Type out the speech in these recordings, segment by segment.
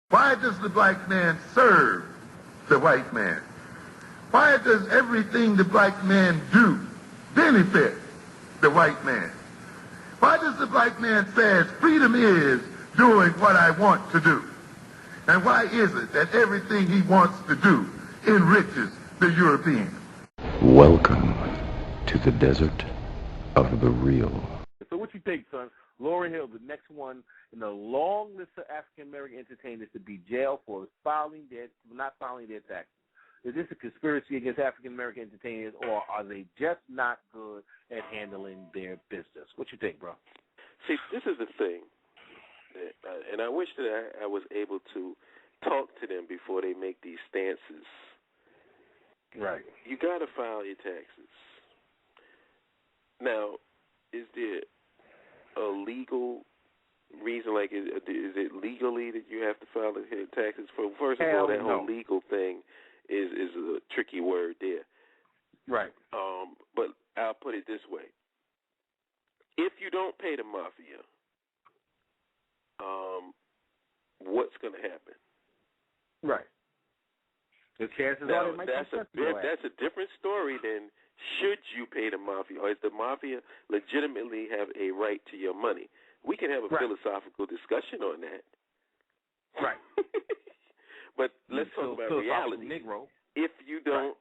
Why does the black man serve the white man? Why does everything the black man do benefit the white man? Why does the black man say freedom is doing what I want to do? And why is it that everything he wants to do enriches the European? Welcome to the desert of the real. So what you think, son? Lauryn Hill, the next one in the long list of African-American entertainers to be jailed for not filing their taxes. Is this a conspiracy against African-American entertainers, or are they just not good at handling their business? What you think, bro? See, this is the thing, and I wish that I was able to talk to them before they make these stances. Right. You got to file your taxes. Now, is there a legal reason, like is it legally that you have to file the taxes? First of all, that whole legal thing is a tricky word there. Right. But I'll put it this way. If you don't pay the mafia, what's going to happen? Right. The chances are they might that's a different story than should you pay the mafia, or does the mafia legitimately have a right to your money? We can have a philosophical discussion on that. Right. But let's talk about reality. Negro. If you don't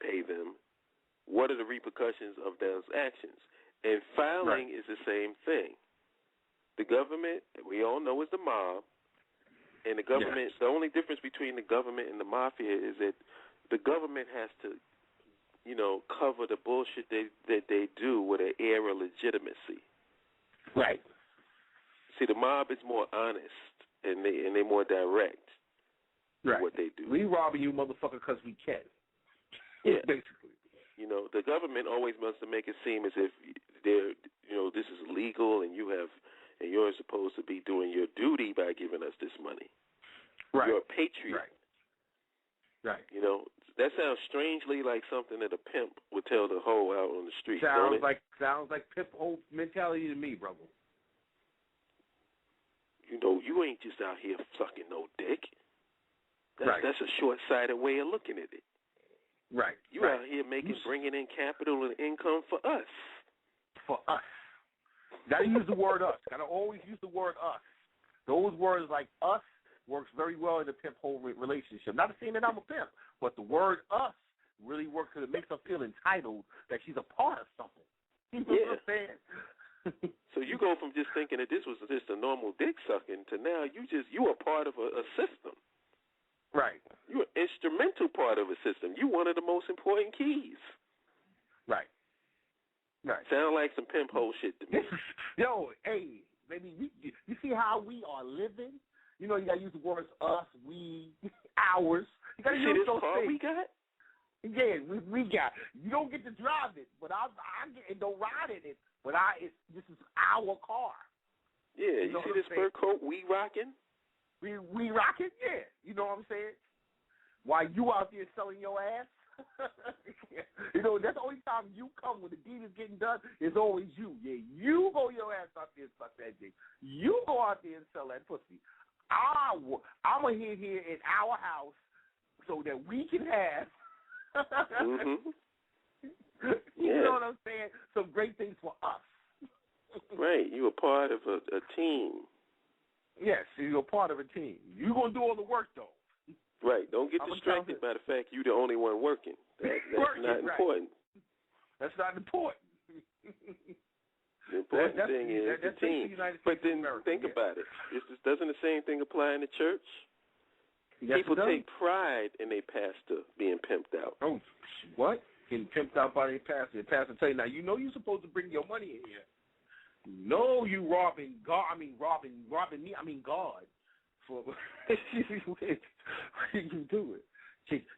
pay them, what are the repercussions of those actions? And filing is the same thing. The government, we all know, is the mob. And the government, the only difference between the government and the mafia is that the government has to, cover the bullshit that they do with an air of legitimacy. Right. See, the mob is more honest and they're more direct in what they do. We robbing you, motherfucker, because we can. Yeah. Basically. The government always wants to make it seem as if this is legal and you're supposed to be doing your duty by giving us this money. Right. You're a patriot. Right. That sounds strangely like something that a pimp would tell the hoe out on the street. Sounds like pimp hoe mentality to me, brother. You ain't just out here sucking no dick. That's a short-sighted way of looking at it. Right. You out here bringing in capital and income for us. For us. Gotta use the word us. Gotta always use the word us. Those words like us works very well in the pimp-hoe relationship. Not saying that I'm a pimp, but the word us really works because it makes her feel entitled that she's a part of something. You know what I'm saying? So you go from just thinking that this was just a normal dick sucking to now you are part of a system. Right. You're an instrumental part of a system. You're one of the most important keys. Right. Right. Sound like some pimp hole shit to me. Yo, hey, baby, you see how we are living? You got to use the words us, we, ours. You got to use those car things. we got? Yeah, we got. You don't get to drive it, but I get and don't ride in it. But this is our car. Yeah, you see this fur coat we rocking? We rocking, yeah. You know what I'm saying? While you out there selling your ass, that's the only time you come when the deed is getting done. It's always you. Yeah, you go your ass out there and suck that dick. You go out there and sell that pussy. I'm gonna hit here in our house so that we can have. You know what I'm saying? Some great things for us. Right. You a part of a team. Yes, you're a part of a team. You're going to do all the work, though. Right. Don't get distracted by the fact you're the only one working. That's not important. That's not important. The important thing is the team. But then think about it. Doesn't the same thing apply in the church? Yes, people take pride in their pastor being pimped out. Oh, what? Getting pimped out by their pastor. The pastor tell you, now, you're supposed to bring your money in here. No, you robbing God. Robbing me. God. For you do it.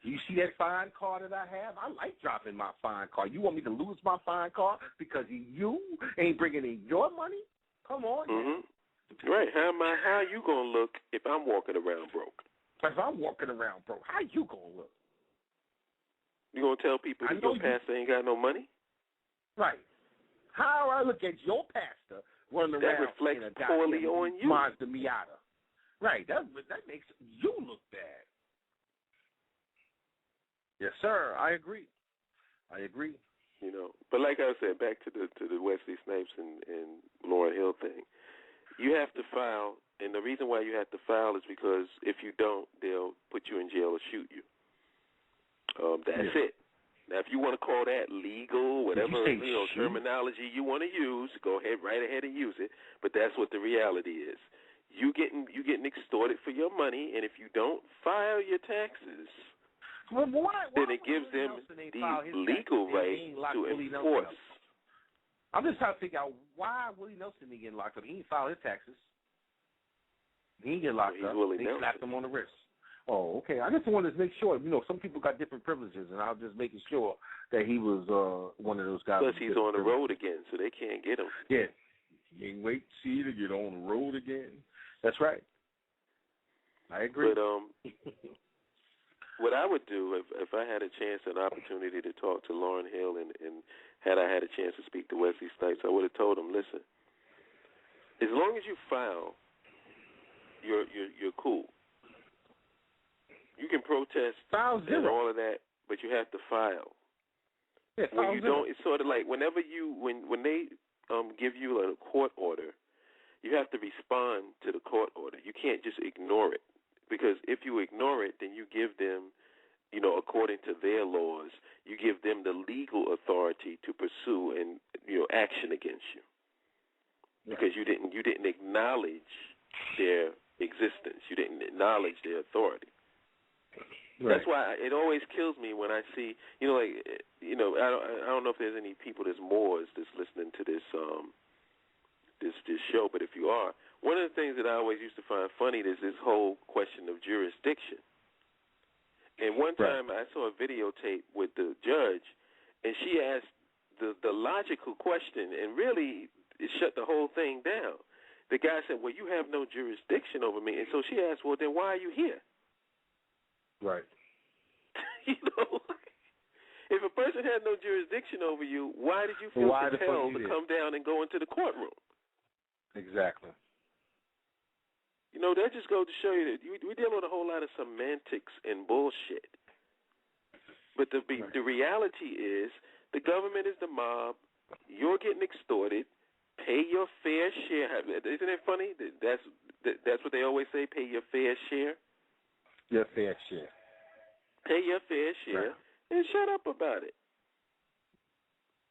You see that fine car that I have? I like dropping my fine car. You want me to lose my fine car because you ain't bringing in your money? Come on. Mm-hmm. Right. How you gonna look if I'm walking around broke? If I'm walking around broke, how you gonna look? You gonna tell people that your pastor ain't got no money? Right. How I look at your pastor running around that reflects poorly on you. Mazda Miata. Right. That makes you look bad. Yes, sir. I agree. You know, but like I said, back to the Wesley Snipes and Lauryn Hill thing, you have to file, and the reason why you have to file is because if you don't, they'll put you in jail or shoot you. That's it. Now, if you want to call that legal, whatever terminology you want to use, go ahead, right ahead and use it. But that's what the reality is. You getting extorted for your money, and if you don't file your taxes, why then it gives them the legal right to enforce. I'm just trying to figure out why Willie Nelson didn't get locked up. He didn't file his taxes. He didn't get locked up. They slapped him on the wrist. Oh, okay. I just wanted to make sure. You know, some people got different privileges, and I was just making sure that he was one of those guys. Plus, he's on the road again, so they can't get him. Yeah. You ain't wait to see to get on the road again. That's right. I agree. But what I would do if I had a chance, an opportunity to talk to Lauryn Hill, and had I had a chance to speak to Wesley Snipes, I would have told him, listen, as long as you file, you're cool. You can protest and all of that, but you have to file. Yeah, when you don't, it's sort of like whenever when they give you a court order, you have to respond to the court order. You can't just ignore it, because if you ignore it, then you give them, you know, according to their laws, you give them the legal authority to pursue and, you know, action against you, because you didn't acknowledge their existence. You didn't acknowledge their authority. Right. That's why it always kills me when I see, you know, like, you know, I don't know if there's any people that's Moors that's listening to this this show, but if you are, one of the things that I always used to find funny is this whole question of jurisdiction. And one time I saw a videotape with the judge, and she asked the logical question, and really it shut the whole thing down. The guy said, well, you have no jurisdiction over me. And so she asked, well, then why are you here? Right. You know, if a person had no jurisdiction over you, why did you feel compelled to come down and go into the courtroom? Exactly. You know, that just goes to show you that we deal with a whole lot of semantics and bullshit. But the reality is the government is the mob. You're getting extorted. Pay your fair share. Isn't it funny? That's what they always say, pay your fair share. Your fair share. Pay your fair share and shut up about it.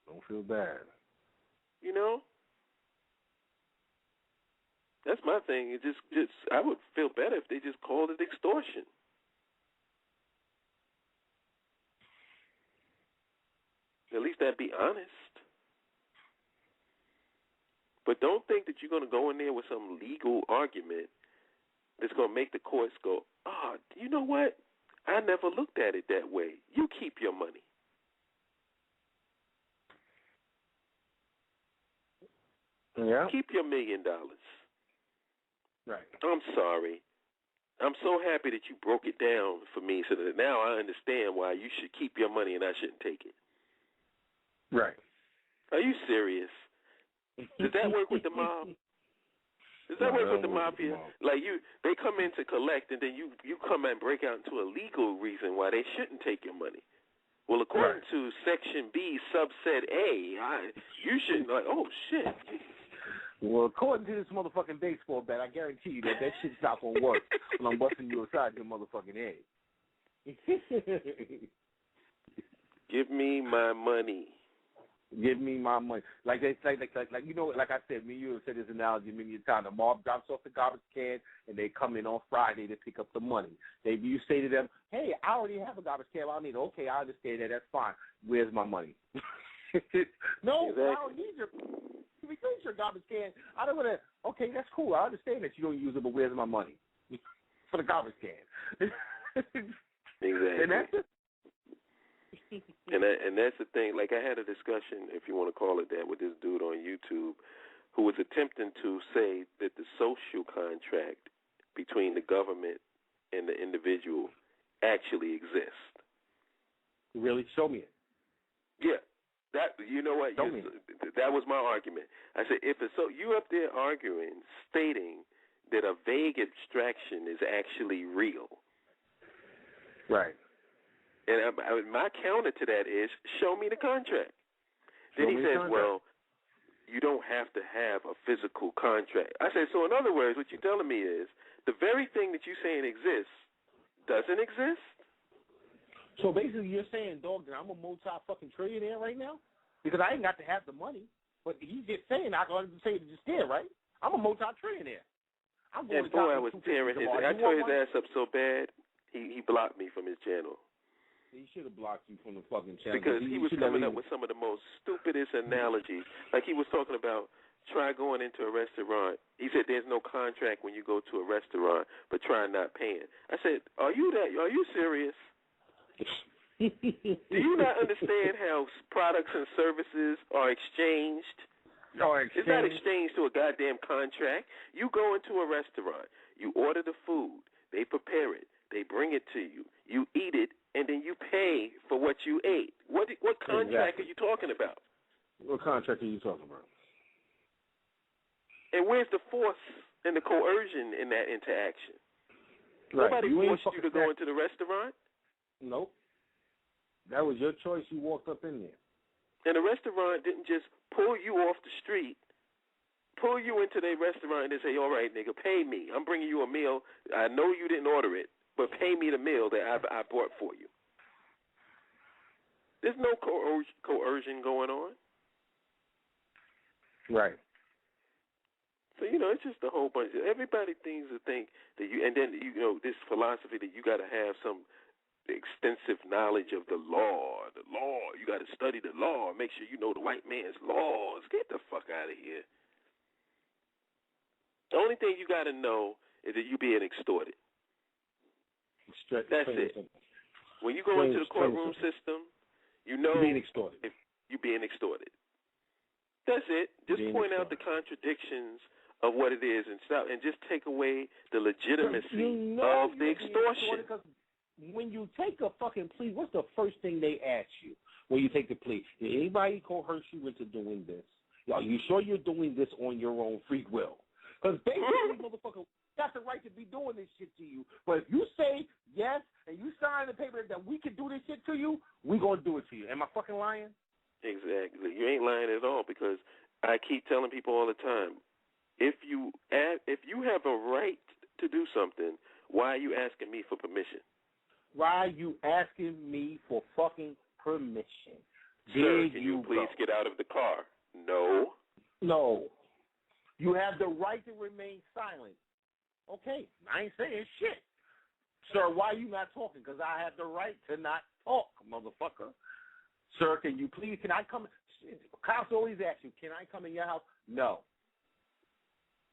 Don't feel bad. You know? That's my thing. It just I would feel better if they just called it extortion. At least that'd be honest. But don't think that you're going to go in there with some legal argument that's going to make the courts go, you know what? I never looked at it that way. You keep your money. Yeah. Keep your $1 million. Right. I'm sorry. I'm so happy that you broke it down for me so that now I understand why you should keep your money and I shouldn't take it. Right. Are you serious? Does that work with the mob? Does that work with the mafia? Like they come in to collect, and then you come and break out into a legal reason why they shouldn't take your money. Well, according to Section B, subset A, you shouldn't. Like, oh shit. Well, according to this motherfucking baseball bat, I guarantee you that shit's not gonna work when I'm busting you aside your motherfucking head. Give me my money. Give me my money. Like you know, like I said, me and you have said this analogy many times. The mob drops off the garbage can and they come in on Friday to pick up the money. You say to them, hey, I already have a garbage can. I don't need it. Okay, I understand that. That's fine. Where's my money? No, exactly. I don't need if you use your garbage can, I don't want to. Okay, that's cool. I understand that you don't use it, but where's my money for the garbage can? Exactly. And that's it. And that's the thing. Like, I had a discussion, if you want to call it that, with this dude on YouTube who was attempting to say that the social contract between the government and the individual actually exists. Really? Show me it. Yeah. You know what? That was my argument. I said, you up there arguing, stating that a vague abstraction is actually real. Right. And my counter to that is, show me the contract. Then he says, well, you don't have to have a physical contract. I said, so in other words, what you're telling me is the very thing that you're saying exists doesn't exist? So basically you're saying, dog, that I'm a multi-fucking trillionaire right now? Because I ain't got to have the money. But he's just saying, I can say it just there, right? I'm a multi-trillionaire. I'm going and boy, I was tearing his. I tore his ass up so bad, he blocked me from his channel. He should have blocked you from the fucking channel. Because he was coming up with some of the most stupidest analogies. Like he was talking about, try going into a restaurant. He said there's no contract when you go to a restaurant, but try not paying. I said, are you serious? Do you not understand how products and services are exchanged? It's not exchanged to a goddamn contract. You go into a restaurant, you order the food, they prepare it, they bring it to you, you eat it, and then you pay for what you ate. What contract are you talking about? What contract are you talking about? And where's the force and the coercion in that interaction? Right. Nobody forced you to go into the restaurant. Nope. That was your choice. You walked up in there. And the restaurant didn't just pull you off the street, pull you into their restaurant and say, all right, nigga, pay me. I'm bringing you a meal. I know you didn't order it, but pay me the meal that I bought for you. There's no coercion going on. Right. So, it's just a whole bunch. Everybody thinks that you, and then, this philosophy that you got to have some extensive knowledge of the law. You got to study the law. Make sure you know the white man's laws. Get the fuck out of here. The only thing you got to know is that you're being extorted. That's it. When you go into the courtroom system, you know you're being extorted. If you're being extorted. That's it. Just point out the contradictions of what it is and stop, and just take away the legitimacy of the extortion. When you take a fucking plea, what's the first thing they ask you when you take the plea? Did anybody coerce you into doing this? Are you sure you're doing this on your own free will? Because basically, motherfucker, got the right to be doing this shit to you. But if you say yes and you sign the paper that we can do this shit to you, we gonna do it to you. Am I fucking lying? Exactly. You ain't lying at all, because I keep telling people all the time, if you have a right to do something, why are you asking me for permission? Why are you asking me for fucking permission? Sir, can you please get out of the car? No. No. You have the right to remain silent. Okay, I ain't saying shit. Sir, why are you not talking? Because I have the right to not talk, motherfucker. Sir, can I come? Cops always ask you, can I come in your house? No.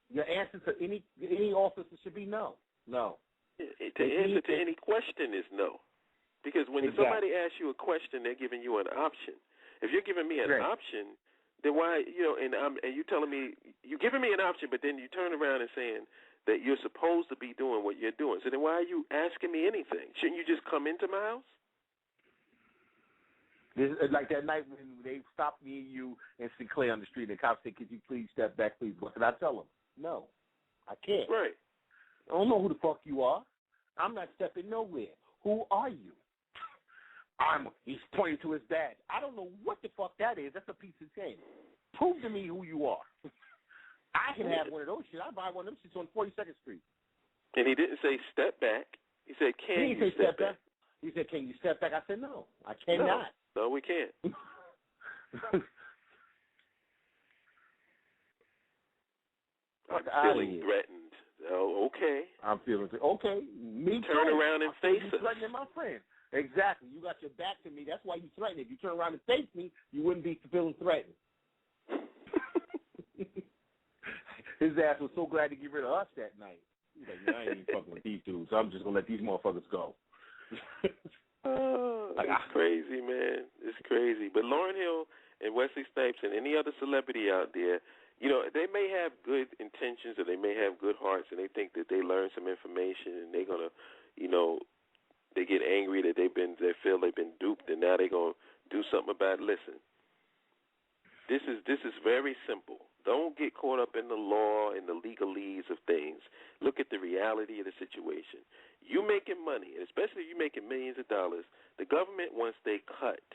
Your answer to any officer should be no. No. The answer to any question is no. Because when somebody asks you a question, they're giving you an option. If you're giving me an option, then why, and you're telling me, you're giving me an option, but then you turn around and saying that you're supposed to be doing what you're doing. So then why are you asking me anything? Shouldn't you just come into my house? Like that night when they stopped me and you and Sinclair on the street, and the cops said, could you please step back, please? What did I tell them? No, I can't. Right. I don't know who the fuck you are. I'm not stepping nowhere. Who are you? He's pointing to his badge. I don't know what the fuck that is. That's a piece of shame. Prove to me who you are. I can have one of those shit. I buy one of them shits on 42nd Street. And he didn't say step back. He said, can you step back? He said, can you step back? I said, no, I cannot. No, we can't. I'm feeling threatened. Oh, okay. I'm feeling okay. Me turn too. Around and face us. Threatening my friend. Exactly. You got your back to me. That's why you threaten. If you turn around and face me, you wouldn't be feeling threatened. His ass was so glad to get rid of us that night. He's like, I ain't even fucking with these dudes. So I'm just gonna let these motherfuckers go. It's crazy, man. It's crazy. But Lauryn Hill and Wesley Snipes and any other celebrity out there, they may have good intentions or they may have good hearts, and they think that they learned some information and they're gonna, they get angry that they feel they've been duped, and now they're gonna do something about it. Listen, this is very simple. Don't get caught up in the law and the legalese of things. Look at the reality of the situation. You making money, especially you making millions of dollars, the government wants their cut.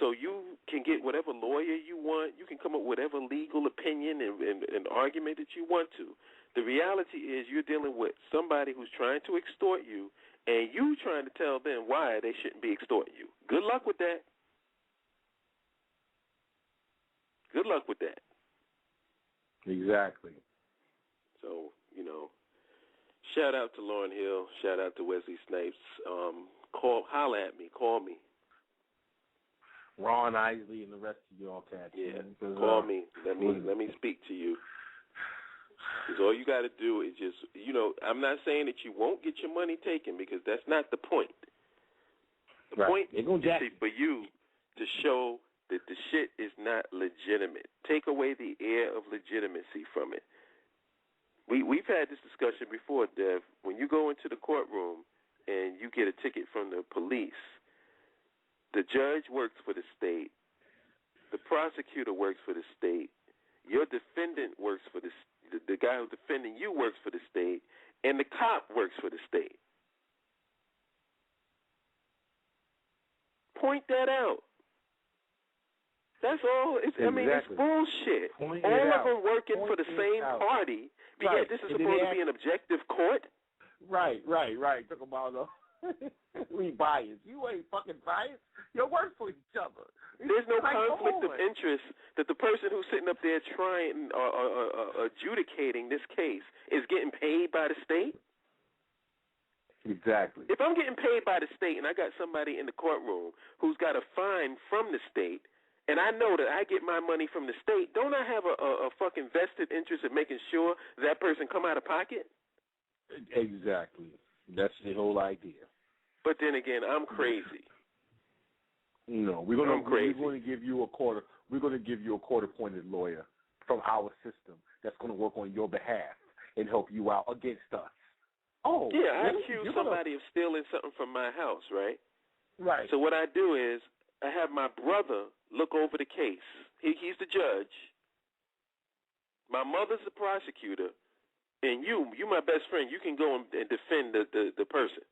So you can get whatever lawyer you want. You can come up with whatever legal opinion and argument that you want to. The reality is you're dealing with somebody who's trying to extort you, and you trying to tell them why they shouldn't be extorting you. Good luck with that. Good luck with that. Exactly. So, shout out to Lauryn Hill. Shout out to Wesley Snipes. Holla at me. Call me. Ron Isley and the rest of y'all cats. Yeah, call me. Let me speak to you. Because all you got to do is just, I'm not saying that you won't get your money taken, because that's not the point. The point is for you to show that the shit is not legitimate. Take away the air of legitimacy from it. We've had this discussion before, Dev. When you go into the courtroom and you get a ticket from the police, the judge works for the state, the prosecutor works for the state, your defendant works for the guy who's defending you works for the state, and the cop works for the state. Point that out. That's all. It's bullshit. All of them working for the same party, but yet this is supposed to be an objective court? Right. Talk about we biased. You ain't fucking biased. You work for each other. There's no conflict of interest that the person who's sitting up there trying or adjudicating this case is getting paid by the state. Exactly. If I'm getting paid by the state and I got somebody in the courtroom who's got a fine from the state, and I know that I get my money from the state, don't I have a fucking vested interest in making sure that person come out of pocket? Exactly. That's the whole idea. But then again, I'm crazy. No, we're going to give you a quarter. We're going to give you a court-appointed lawyer from our system that's going to work on your behalf and help you out against us. Oh, yeah, I accuse somebody of stealing something from my house, right? Right. So what I do is I have my brother look over the case. He's the judge. My mother's the prosecutor, and you my best friend. You can go and defend the person.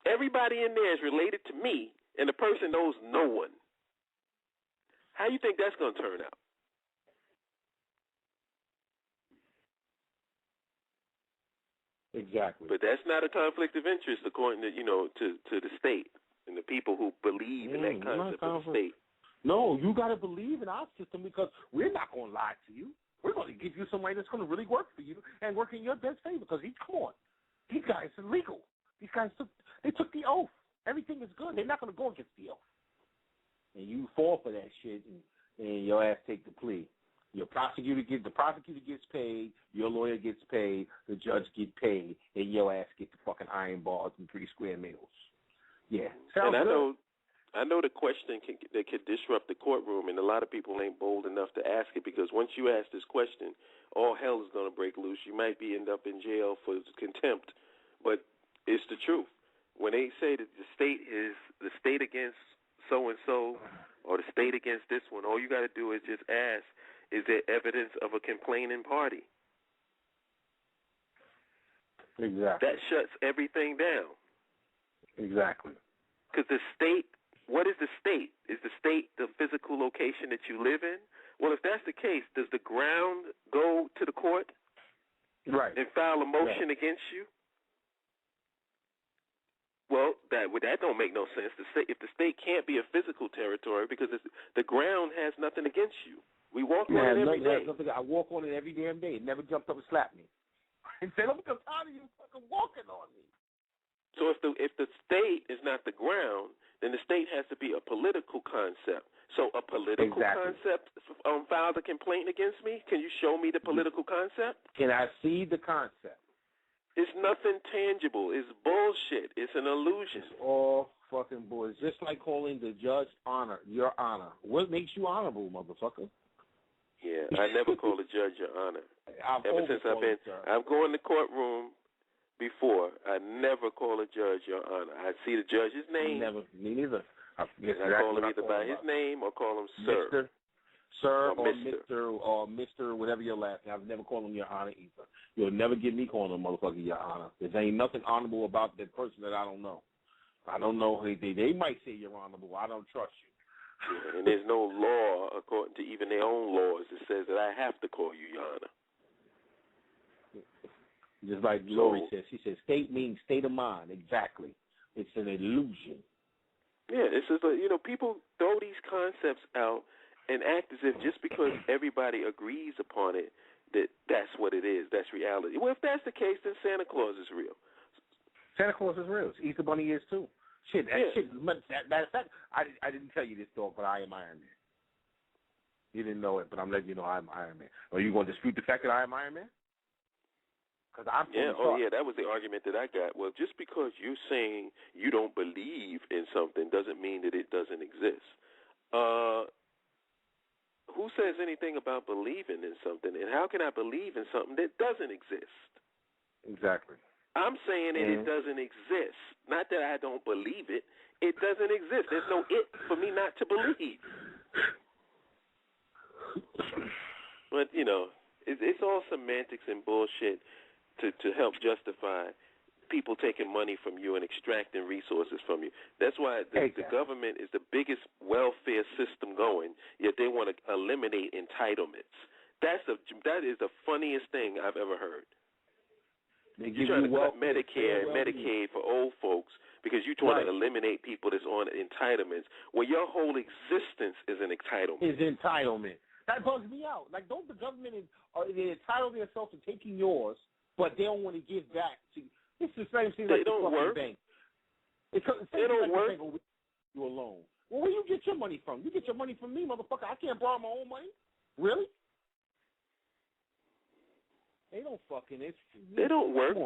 Everybody in there is related to me, and the person knows no one. How do you think that's going to turn out? Exactly. But that's not a conflict of interest, according to to the state and the people who believe in that concept of the state. No, you got to believe in our system, because we're not going to lie to you. We're going to give you somebody that's going to really work for you and work in your best favor. Because come on, these guys are legal. These guys took the oath. Everything is good. They're not going to go against the oath. And you fall for that shit, and your ass take the plea. The prosecutor gets paid, your lawyer gets paid, the judge gets paid, and your ass get the fucking iron bars and 3 square meals. Yeah, sounds good. I know the question that could disrupt the courtroom, and a lot of people ain't bold enough to ask it, because once you ask this question, all hell is going to break loose. You might end up in jail for contempt, but it's the truth. When they say that the state is the state against so-and-so or the state against this one, all you got to do is just ask, is there evidence of a complaining party? Exactly. That shuts everything down. Exactly. Because the state, what is the state? Is the state the physical location that you live in? Well, if that's the case, does the ground go to the court? Right. And file a motion against you? Well, that don't make no sense. If the state can't be a physical territory, because the ground has nothing against you. We walk on it every day. I walk on it every damn day. It never jumped up and slapped me. And said, "I'm tired of you fucking walking on me." So if the state is not the ground, then the state has to be a political concept. So a political concept filed a complaint against me? Can you show me the political concept? Can I see the concept? It's nothing tangible. It's bullshit. It's an illusion. It's all fucking bull. It's just like calling the judge your honor. What makes you honorable, motherfucker? Yeah, I never call a judge your honor. Ever since I've gone to courtroom before, I never call a judge your honor. I see the judge's name. Me neither. I call him either by his name or call him sir. Sir or Mr. Whatever your last name. I've never called him Your Honor either. You'll never get me calling a motherfucker Your Honor. There ain't nothing honorable about that person that I don't know. I don't know. They might say you're honorable. I don't trust you. Yeah, and there's no law, according to even their own laws, that says that I have to call you Your Honor. Just like Lori says. She says state means state of mind. Exactly. It's an illusion. Yeah, it's just people throw these concepts out and act as if just because everybody agrees upon it, that's what it is. That's reality. Well, if that's the case, then Santa Claus is real. Santa Claus is real. Easter Bunny is too. Shit, matter of fact, I didn't tell you this, dog, but I am Iron Man. You didn't know it, but I'm letting you know I'm Iron Man. Are you going to dispute the fact that I am Iron Man? Because I'm that was the argument that I got. Well, just because you're saying you don't believe in something doesn't mean that it doesn't exist. Who says anything about believing in something, and how can I believe in something that doesn't exist? Exactly. I'm saying that it doesn't exist. Not that I don't believe it. It doesn't exist. There's no it for me not to believe. But, it's all semantics and bullshit to help justify people taking money from you and extracting resources from you. That's why the government is the biggest welfare system going, yet they want to eliminate entitlements. That is the funniest thing I've ever heard. You're trying to cut Medicare and Medicaid for old folks because you're trying to eliminate people that's on entitlements. Well, your whole existence is an entitlement. That bugs me out. Like, don't the government they entitle themselves to taking yours, but they don't want to give back to you. It's the same thing like the fucking bank. They don't work. You alone. Well, where you get your money from? You get your money from me, motherfucker. I can't borrow my own money. Really? They don't fucking. They don't work.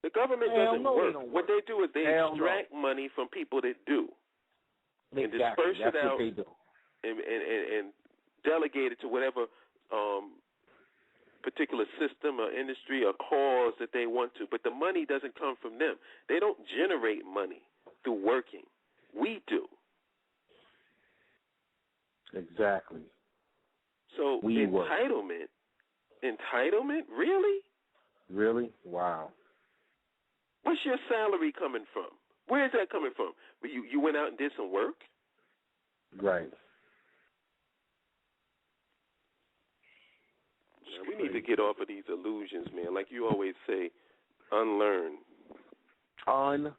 The government doesn't work. What they do is they extract money from people that do, and disperse it out, and delegate it to whatever particular system or industry or cause that they want to. But the money doesn't come from them. They don't generate money through working. We do. Exactly. So entitlement, really? Really? Wow. What's your salary coming from? Where is that coming from? You went out and did some work? Right. We need to get off of these illusions, man. Like you always say, unlearn. Unlearn.